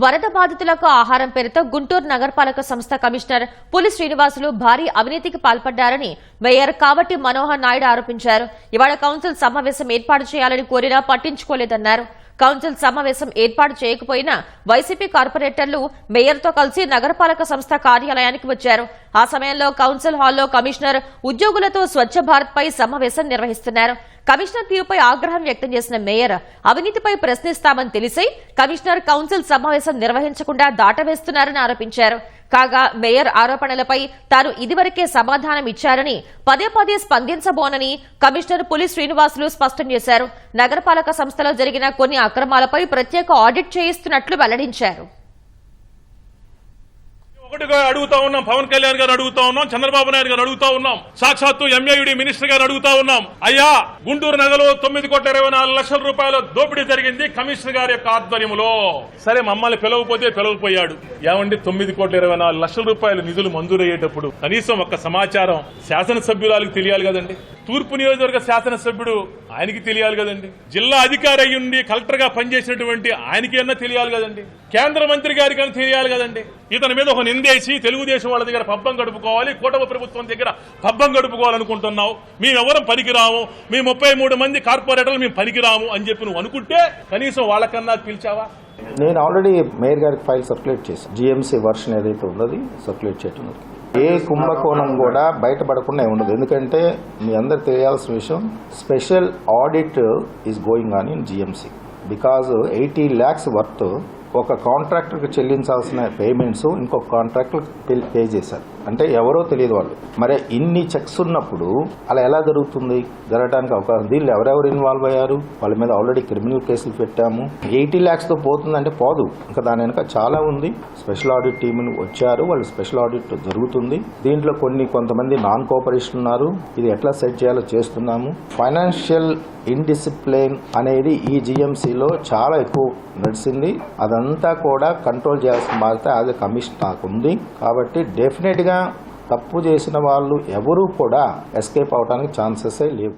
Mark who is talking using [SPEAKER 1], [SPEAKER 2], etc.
[SPEAKER 1] వరద బాధితులకు ఆహారం పేరుతో గుంటూరు నగరపాలక సంస్థ కమిషనర్ పులి శ్రీనివాసులు భారీ అవినీతికి పాల్పడ్డారని మేయర్ కావటి మనోహర్ నాయుడు ఆరోపించారు. ఇవాళ కౌన్సిల్ సమావేశం ఏర్పాటు చేయాలని కోరినా పట్టించుకోలేదన్నారు. కౌన్సిల్ సమావేశం ఏర్పాటు చేయకపోయినా వైసీపీ కార్పొరేటర్లు మేయర్తో కలిసి నగరపాలక సంస్థ కార్యాలయానికి వచ్చారు. ఆ సమయంలో కౌన్సిల్ హాల్లో కమిషనర్ ఉద్యోగులతో స్వచ్ఛ భారత్ పై సమావేశం నిర్వహిస్తున్నారు. కమిషనర్ తీరుపై ఆగ్రహం వ్యక్తం చేసిన మేయర్ అవినీతిపై ప్రశ్నిస్తామని తెలిసి కమిషనర్ కౌన్సిల్ సమావేశం నిర్వహించకుండా దాటవేస్తున్నారని ఆరోపించారు. కాగా మేయర్ ఆరోపణలపై తాను ఇదివరకే సమాధానం ఇచ్చారని పదే పదే స్పందించబోనని కమిషనర్ పులి శ్రీనివాసులు స్పష్టం చేశారు. నగరపాలక సంస్థలో జరిగిన కొన్ని అక్రమాలపై ప్రత్యేక ఆడిట్ చేయిస్తున్నట్లు వెల్లడించారు.
[SPEAKER 2] ఒకటిగా అడుగుతా ఉన్నాం, పవన్ కళ్యాణ్ గారు అడుగుతా ఉన్నాం, చంద్రబాబు నాయుడు గారు అడుగుతా ఉన్నాం, సాక్షాత్తు ఎంఏయుడి మినిస్టర్ గారు అడుగుతా ఉన్నాం. అయ్యా, గుంటూరు నగరంలో 9,24,00,000 రూపాయల దోపిడీ జరిగింది కమిషనర్ గారి యొక్క ఆధ్వర్యంలో. సరే, మమ్మల్ని పిలవకపోతే పిలవపోయాడు. ఏమండి, 9,24,00,000 రూపాయల నిధులు మంజూరయ్యేటప్పుడు కనీసం ఒక్క సమాచారం శాసనసభ్యురాలకు తెలియాలి కదండి. తూర్పు నియోజకవర్గ శాసనసభ్యుడు ఆయనకి తెలియాలి కదండి. జిల్లా అధికారి అయ్యుండి కలెక్టర్ గా పనిచేసినటువంటి ఆయనకి అన్నా తెలియాలి కదండి. కేంద్ర మంత్రి గారికి అన్నా తెలియాలి కదండి. ఇతని మీద ఒక నిందేసి తెలుగుదేశం వాళ్ళ దగ్గర పబ్బం గడుపుకోవాలి, కూటమి ప్రభుత్వం దగ్గర పబ్బం గడుపుకోవాలనుకుంటున్నావు. మేమెవరం పనికిరాము, మీ 33 మంది కార్పొరేటర్లు మేము పనికిరాము అని చెప్పి నువ్వు అనుకుంటే కనీసం వాళ్ళకన్నా పిలిచావా?
[SPEAKER 3] నేను ఆల్రెడీ మేయర్ గారికి ఫైల్ సర్క్యులేట్ చేశాను. జీఎంసీ వర్షన్ ఏదైతే ఉందో సర్క్యులేట్ చేయడం. ఏ కుంభకోణం కూడా బయటపడకుండా ఉండదు. ఎందుకంటే మీ అందరు తెలియాల్సిన విషయం, special audit is going on in GMC because 80 lakhs worth ఒక కాంట్రాక్టర్కి చెల్లించాల్సిన పేమెంట్స్ ఇంకొక కాంట్రాక్టర్ పే చేశారు. అంటే ఎవరో తెలియదు వాళ్ళు. మరి ఇన్ని చెక్స్ ఉన్నప్పుడు అలా ఎలా జరుగుతుంది? జరగడానికి అవకాశం. దీనిలో ఎవరెవరు ఇన్వాల్వ్ అయ్యారు? వాళ్ళ మీద ఆల్రెడీ క్రిమినల్ కేసులు పెట్టాము. 80 lakhs తో పోతుందంటే పోదు, ఇంకా దాని వెనక చాలా ఉంది. స్పెషల్ ఆడిట్ టీములు వచ్చారు, వాళ్ళు స్పెషల్ ఆడిట్ జరుగుతుంది. దీంట్లో కొంతమంది నాన్ కోఆపరేషన్ ఉన్నారు. ఇది ఎట్లా సెట్ చేయాలో చేస్తున్నాము. ఫైనాన్షియల్ ఇండిసిప్లిన్ అనేది ఈ జీఎంసీలో చాలా ఎక్కువ నడిచింది. అదంతా కూడా కంట్రోల్ చేయాల్సిన బాధ్యత యాజ్ ఎ కమిషన్ నాకుంది. కాబట్టి డెఫినెట్ గా తప్పు చేసిన వాళ్ళు ఎవరూ కూడా ఎస్కేప్ అవడానికి ఛాన్సెస్ లేవు.